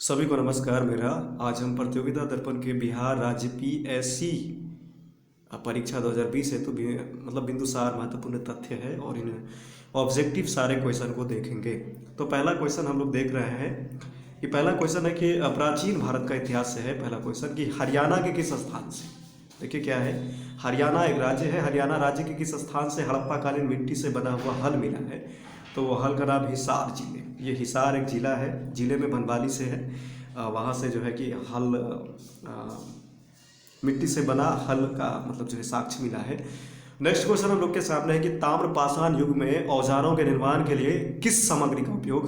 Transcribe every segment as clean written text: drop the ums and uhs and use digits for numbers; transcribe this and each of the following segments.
सभी को नमस्कार मेरा। आज हम प्रतियोगिता दर्पण के बिहार राज्य पीएससी परीक्षा 2020 हेतु मतलब बिंदुसार महत्वपूर्ण तथ्य है और इन ऑब्जेक्टिव सारे क्वेश्चन को देखेंगे। तो पहला क्वेश्चन हम लोग देख रहे हैं कि पहला क्वेश्चन है कि प्राचीन भारत का इतिहास से है। पहला क्वेश्चन कि हरियाणा के किस स्थान से, देखिए क्या है, हरियाणा एक राज्य है, हरियाणा राज्य के किस स्थान से हड़प्पा कालीन मिट्टी से बना हुआ हल मिला है। तो वो हल का नाम हिसार जिले, ये हिसार एक जिला है, जिले में बनवाली से है। वहाँ से जो है कि हल मिट्टी से बना हल का मतलब जो है साक्ष्य मिला है। नेक्स्ट क्वेश्चन हम लोग के सामने है कि ताम्रपाषाण युग में औजारों के निर्माण के लिए किस सामग्री का उपयोग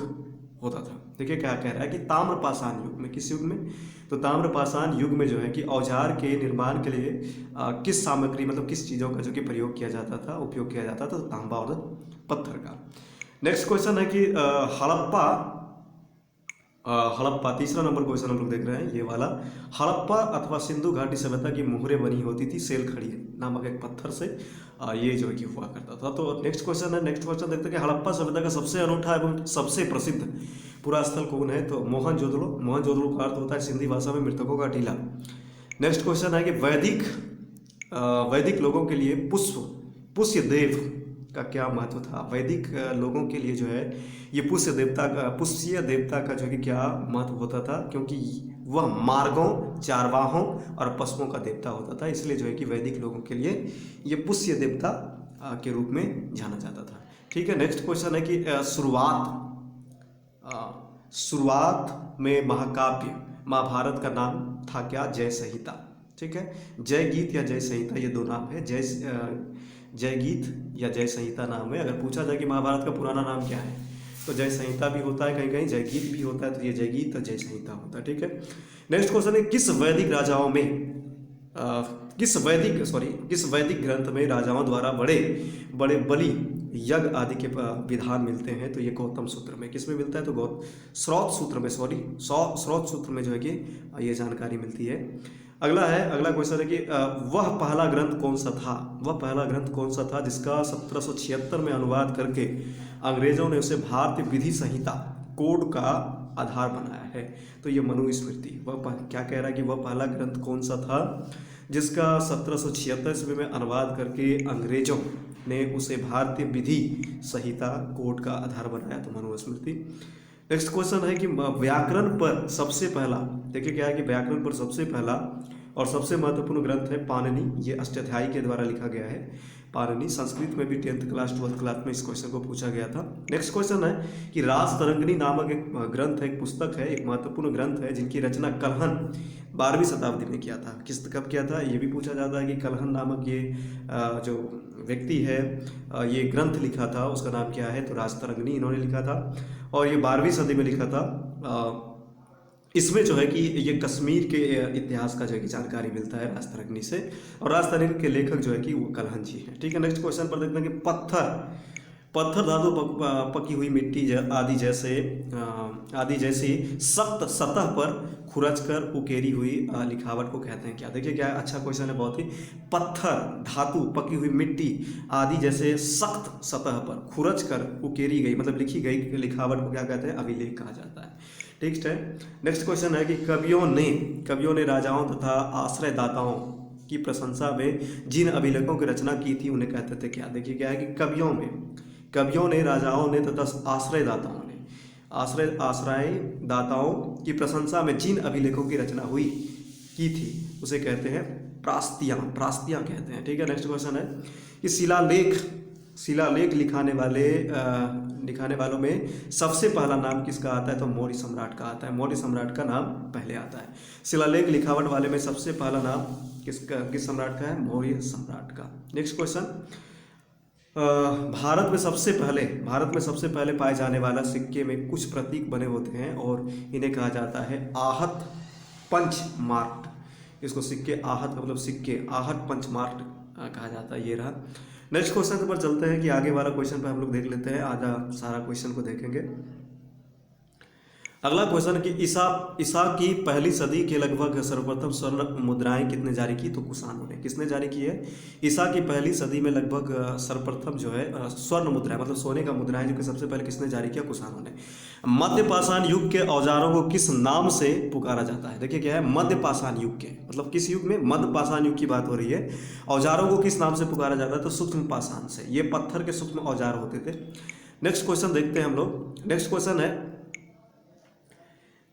होता था। देखिए क्या कह रहा है कि ताम्रपाषाण युग में, किस युग में, तो ताम्रपाषाण युग में जो है कि औजार के निर्माण के लिए किस सामग्री मतलब किस चीज़ों का जो कि प्रयोग किया जाता था, उपयोग किया जाता था, तो तांबा और पत्थर का। नेक्स्ट क्वेश्चन है कि हड़प्पा तीसरा नंबर क्वेश्चन हम लोग देख रहे हैं ये वाला। हड़प्पा अथवा सिंधु घाटी सभ्यता की मोहरें बनी होती थी सेल खड़ी नामक एक पत्थर से, ये जो है कि हुआ करता था। तो नेक्स्ट क्वेश्चन देखते हैं कि हड़प्पा सभ्यता का सबसे अनूठा एवं सबसे प्रसिद्ध पुरास्थल कौन है। तो मोहनजोदड़ो का अर्थ होता है सिंधी भाषा में मृतकों का टीला। नेक्स्ट क्वेश्चन है कि वैदिक लोगों के लिए पुष्य देव का क्या महत्व था। वैदिक लोगों के लिए जो है ये पुष्य देवता का जो है कि क्या महत्व होता था, क्योंकि वह मार्गों, चारवाहों और पशुओं का देवता होता था, इसलिए जो है कि वैदिक लोगों के लिए ये पुष्य देवता के रूप में जाना जाता था। ठीक है। नेक्स्ट क्वेश्चन है कि शुरुआत में महाकाव्य महाभारत का नाम था क्या। जय संहिता। ठीक है, जय गीत या जय संहिता ये दो नाम है। जय गीत या जय संहिता नाम है। अगर पूछा जाए कि महाभारत का पुराना नाम क्या है, तो जय संहिता भी होता है, कहीं कहीं जय गीत भी होता है, तो ये जय गीत और जय संहिता होता है। ठीक है। नेक्स्ट क्वेश्चन है किस वैदिक ग्रंथ में राजाओं द्वारा बड़े बलि यज्ञ आदि के विधान मिलते हैं। तो ये गौतम सूत्र में। किस में मिलता है, तो स्रोत सूत्र में जो है कि ये जानकारी मिलती है। अगला क्वेश्चन है कि वह पहला ग्रंथ कौन सा था जिसका 1776 में अनुवाद करके अंग्रेजों ने उसे भारतीय विधि संहिता कोड का आधार बनाया है। तो ये मनुस्मृति। वह क्या कह रहा है कि वह पहला ग्रंथ कौन सा था जिसका 1776 ईस्वी में अनुवाद करके अंग्रेजों ने उसे भारतीय विधि संहिता कोड का आधार बनाया, तो मनुस्मृति। नेक्स्ट क्वेश्चन है कि व्याकरण पर सबसे पहला, देखिए क्या है कि व्याकरण पर सबसे पहला और सबसे महत्वपूर्ण ग्रंथ है पाणिनि। ये अष्टाध्यायी के द्वारा लिखा गया है पाणिनि। संस्कृत में भी 10th क्लास 12th क्लास में इस क्वेश्चन को पूछा गया था। नेक्स्ट क्वेश्चन है कि राजतरंगिणी नामक एक ग्रंथ है, एक पुस्तक है, एक महत्वपूर्ण ग्रंथ है जिनकी रचना कलहन 12वीं शताब्दी में किया था। कब किया था, ये भी पूछा जाता है कि कलहन नामक ये जो व्यक्ति है ये ग्रंथ लिखा था, उसका नाम क्या है, तो राजतरंगिणी इन्होंने लिखा था और ये 12वीं सदी में लिखा था। इसमें जो है कि ये कश्मीर के इतिहास का जो है कि जानकारी मिलता है राजतरंगिणी से, और राजतरंगिणी के लेखक जो है कि वो कलहन जी हैं। ठीक है। नेक्स्ट क्वेश्चन पर देखते हैं कि पत्थर धातु पकी हुई मिट्टी आदि जैसी सख्त सतह पर खुरच कर उकेरी हुई लिखावट को कहते हैं क्या। देखिए क्या अच्छा क्वेश्चन है बहुत ही। पत्थर धातु पकी हुई मिट्टी आदि जैसे सख्त सतह पर खुरच कर उकेरी गई मतलब लिखी गई लिखावट को क्या कहते हैं, अभिलेख कहा जाता है। ठीक है। नेक्स्ट क्वेश्चन है कि कवियों ने राजाओं तथा आश्रयदाताओं की प्रशंसा में जिन अभिलेखों की रचना की थी उन्हें कहते थे क्या। देखिए क्या है कि कवियों ने राजाओं ने तथा आश्रयदाताओं की प्रशंसा में जिन अभिलेखों की रचना की थी उसे कहते हैं प्रास्तियां कहते हैं। ठीक है। नेक्स्ट क्वेश्चन है कि शिलालेख लिखाने वालों में सबसे पहला नाम किसका आता है, तो मौर्य सम्राट का आता है। मौर्य सम्राट का नाम पहले आता है। शिलालेख लिखावट वाले में सबसे पहला नाम किस सम्राट का है, मौर्य सम्राट का। नेक्स्ट क्वेश्चन, भारत में सबसे पहले पाए जाने वाला सिक्के में कुछ प्रतीक बने होते हैं और इन्हें कहा जाता है आहत पंचमार्क। इसको सिक्के आहत मतलब सिक्के आहत पंचमार्क कहा जाता है। ये रहा। नेक्स्ट क्वेश्चन पर चलते हैं कि आगे वाला क्वेश्चन पर हम लोग देख लेते हैं, आधा सारा क्वेश्चन को देखेंगे। अगला क्वेश्चन कि ईसा ईसा की पहली सदी के लगभग सर्वप्रथम स्वर्ण मुद्राएं कितने जारी की, तो कुषाणों ने। किसने जारी की है? ईसा की पहली सदी में लगभग सर्वप्रथम जो है स्वर्ण मुद्राएं मतलब सोने का मुद्राएं जो कि सबसे पहले किसने जारी किया? कुषाणों ने। मध्य पाषाण युग के औजारों को किस नाम से पुकारा जाता है? देखिए क्या है, मध्य पाषाण युग के मतलब किस युग में? मध्य पाषाण युग की बात हो रही है। औजारों को किस नाम से पुकारा जाता है? तो सूक्ष्म पाषाण से। ये पत्थर के सूक्ष्म औजार होते थे। नेक्स्ट क्वेश्चन देखते हैं हम लोग। नेक्स्ट क्वेश्चन है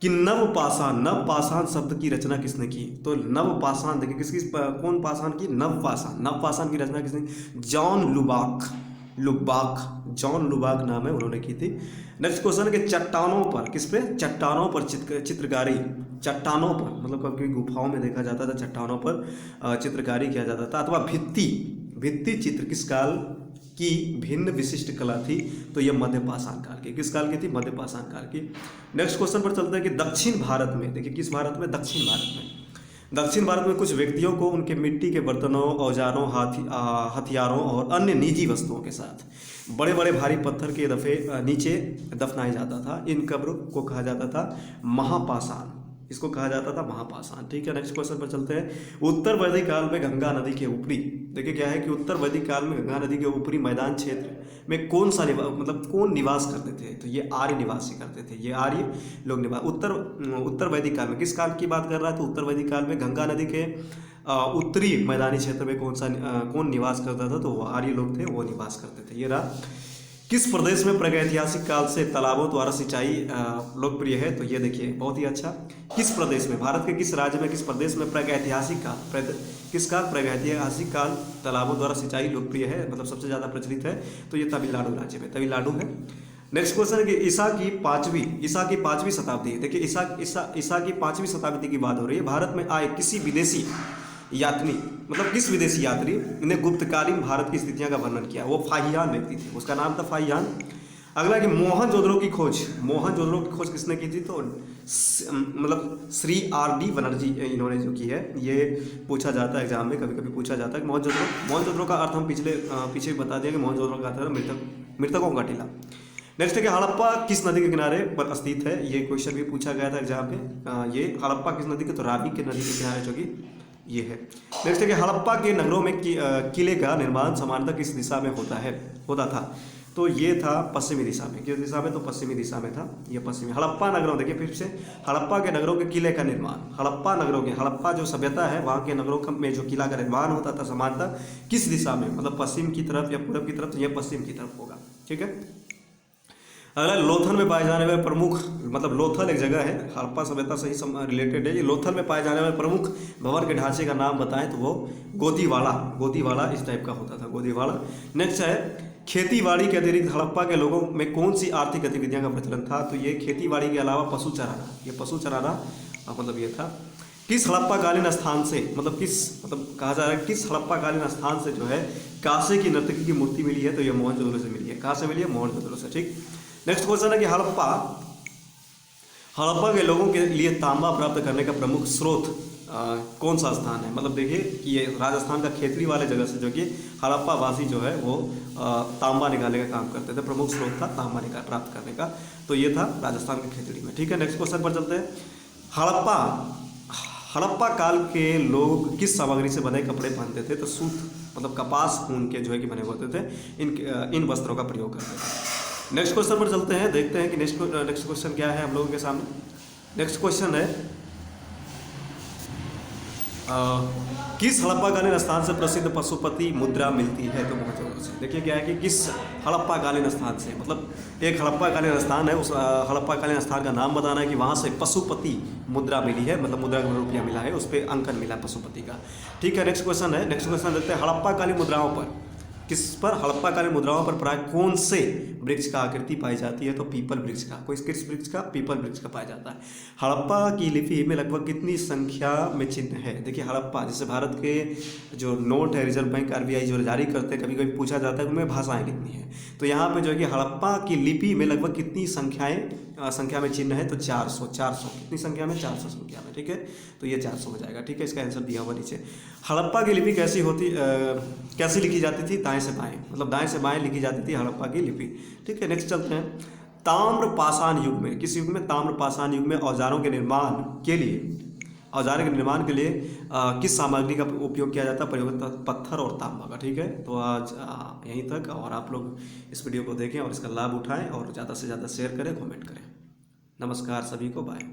कि नवपाषाण, नवपाषाण शब्द की रचना किसने की? तो नवपाषाण देखिए किसकी, कौन पाषाण की? नवपाषाण। नवपाषाण की रचना किसने? जॉन लुबाक। जॉन लुबाक नाम है, उन्होंने की थी। नेक्स्ट क्वेश्चन के चट्टानों पर, किस पे? चट्टानों पर चित्रकारी। चट्टानों पर मतलब कभी गुफाओं में देखा जाता था, चट्टानों पर चित्रकारी किया जाता था। अथवा भित्ति चित्र किस काल की भिन्न विशिष्ट कला थी? तो यह मध्य पाषाण काल की। किस काल की थी? मध्य पाषाण काल की। नेक्स्ट क्वेश्चन पर चलते हैं कि दक्षिण भारत में, देखिए किस भारत में? दक्षिण भारत में। दक्षिण भारत में कुछ व्यक्तियों को उनके मिट्टी के बर्तनों, औजारों, हथियारों और अन्य निजी वस्तुओं के साथ बड़े बड़े भारी पत्थर के दफे नीचे दफनाया जाता था। इन कब्र को कहा जाता था महापाषाण। इसको कहा जाता था महापाषाण। ठीक है, नेक्स्ट क्वेश्चन पर चलते हैं। उत्तर वैदिक काल में गंगा नदी के ऊपरी, देखिए क्या है कि उत्तर वैदिक काल में गंगा नदी के ऊपरी मैदान क्षेत्र में कौन सा मतलब कौन निवास करते थे? तो ये आर्य निवासी करते थे, ये आर्य लोग निवास। उत्तर वैदिक काल में किस काल की बात कर रहा है? तो उत्तर वैदिक काल में गंगा नदी के उत्तरी मैदानी क्षेत्र में कौन निवास करता था? तो वो आर्य लोग थे, वो निवास करते थे। ये रहा। किस प्रदेश में प्रागैतिहासिक काल से तालाबों द्वारा सिंचाई लोकप्रिय है? तो ये देखिए बहुत ही अच्छा। किस प्रदेश में, भारत के किस राज्य में, किस प्रदेश में प्रागैतिहासिक काल, किस काल प्रागैतिहासिक काल तालाबों द्वारा सिंचाई लोकप्रिय है मतलब सबसे ज़्यादा प्रचलित है? तो ये तमिलनाडु राज्य में, तमिलनाडु है। नेक्स्ट क्वेश्चन है कि ईसा की पाँचवीं शताब्दी, देखिए ईसा की 5वीं शताब्दी की बात हो रही है। भारत में आए किसी विदेशी यात्री मतलब किस विदेशी यात्री ने गुप्तकालीन भारत की स्थितियां का वर्णन किया? वो फाहियान व्यक्ति थे, उसका नाम था फाहियान। अगला कि मोहनजोदड़ो की खोज किसने की थी? तो मतलब श्री R.D. बनर्जी इन्होंने जो की है। ये पूछा जाता है एग्जाम में, कभी कभी पूछा जाता है कि मोहनजोदड़ो का अर्थ हम पीछे बता दिया कि मोहनजोदड़ो का अर्थ है मृतकों का टीला। नेक्स्ट है कि हड़प्पा किस नदी के किनारे पर स्थित है? ये क्वेश्चन भी पूछा गया था एग्जाम में। ये हड़प्पा किस नदी के? तो रावी के नदी के किनारे जो कि ये है। नेक्स्ट है कि हड़प्पा के नगरों में किले का निर्माण सामान्यतः किस दिशा में होता था? तो ये था पश्चिमी दिशा में। किस दिशा में? तो पश्चिमी दिशा में था। ये पश्चिमी हड़प्पा नगरों, देखिए फिर से हड़प्पा के नगरों के किले का निर्माण, हड़प्पा जो सभ्यता है वहाँ के नगरों में जो किला का निर्माण होता था सामान्यतः किस दिशा में? मतलब पश्चिम की तरफ या पूर्व की तरफ? तो यह पश्चिम की तरफ होगा। ठीक है। अगला लोथल में पाए जाने वाले प्रमुख, मतलब लोथल एक जगह है, हड़प्पा सभ्यता से ही रिलेटेड है। ये लोथल में पाए जाने वाले प्रमुख भवन के ढांचे का नाम बताएं? तो वो गोदीवाड़ा इस टाइप का होता था, गोदीवाड़ा। नेक्स्ट है खेतीबाड़ी के अतिरिक्त हड़प्पा के लोगों में कौन सी आर्थिक गतिविधियां का प्रचलन था? तो ये खेतीबाड़ी के अलावा पशु चराना मतलब ये था। किस हड़प्पाकालीन स्थान से कहा जा रहा है किस हड़प्पाकालीन स्थान से जो है कांसे की नर्तकी की मूर्ति मिली है? तो ये मोहनजोदड़ो से मिली है। कहाँ से मिली है? मोहनजोदड़ो से। ठीक। नेक्स्ट क्वेश्चन है कि हड़प्पा के लोगों के लिए तांबा प्राप्त करने का प्रमुख स्रोत कौन सा स्थान है? मतलब देखिए कि ये राजस्थान का खेतरी वाले जगह से जो कि हड़प्पा वासी जो है वो तांबा निकालने का काम करते थे। प्रमुख स्रोत था तांबा प्राप्त करने का, तो ये था राजस्थान के खेतरी में। ठीक है, नेक्स्ट क्वेश्चन पर चलते हैं। हड़प्पा काल के लोग किस सामग्री से बने कपड़े पहनते थे? तो सूत मतलब कपास ऊन के जो है कि बने होते थे, इन वस्त्रों का प्रयोग करते थे। नेक्स्ट क्वेश्चन पर चलते हैं, देखते हैं कि नेक्स्ट क्वेश्चन क्या है हम लोगों के सामने। नेक्स्ट क्वेश्चन है किस हड़प्पाकालीन स्थान से प्रसिद्ध पशुपति मुद्रा मिलती है? तो मोहनजोदड़ो से। देखिए क्या है कि किस हड़प्पाकालीन स्थान से, मतलब एक हड़प्पाकालीन स्थान है, उस हड़प्पाकालीन स्थान का नाम बताना है कि वहाँ से पशुपति मुद्रा मिली है, मतलब मुद्रा का रुपया मिला है, उस पर अंकन मिला पशुपति का। ठीक है, नेक्स्ट क्वेश्चन देखते हैं हड़प्पाकालीन मुद्राओं पर हड़प्पाकालीन मुद्राओं पर प्राय कौन से वृक्ष का आकृति पाई जाती है? तो पीपल वृक्ष का। किस वृक्ष का? पीपल वृक्ष का पाया जाता है। हड़प्पा की लिपि में लगभग कितनी संख्या में चिन्ह है? देखिए हड़प्पा, जैसे भारत के जो नोट है रिजर्व बैंक RBI जो जारी करते हैं, कभी कभी पूछा जाता है उनमें भाषाएं कितनी हैं। तो यहाँ पे जो है कि हड़प्पा की लिपि में लगभग कितनी संख्या में चिन्ह है? तो 400 कितनी संख्या में? 400 संख्या में। ठीक है, तो ये 400 हो जाएगा। ठीक है, इसका आंसर दिया हुआ नीचे। हड़प्पा की लिपि कैसी लिखी जाती थी? दाएं से बाएं, मतलब दाएं से बाएं लिखी जाती थी हड़प्पा की लिपि। ठीक है, नेक्स्ट चलते हैं। ताम्र पाषाण युग में, किस युग में? ताम्र पाषाण युग में औजारों के निर्माण के लिए, औजार के निर्माण के लिए किस सामग्री का उपयोग किया जाता है? प्रयोग पत्थर और तांबा का। ठीक है, तो आज यहीं तक, और आप लोग इस वीडियो को देखें और इसका लाभ उठाएं और ज़्यादा से ज़्यादा शेयर करें, कमेंट करें। नमस्कार सभी को, बाय।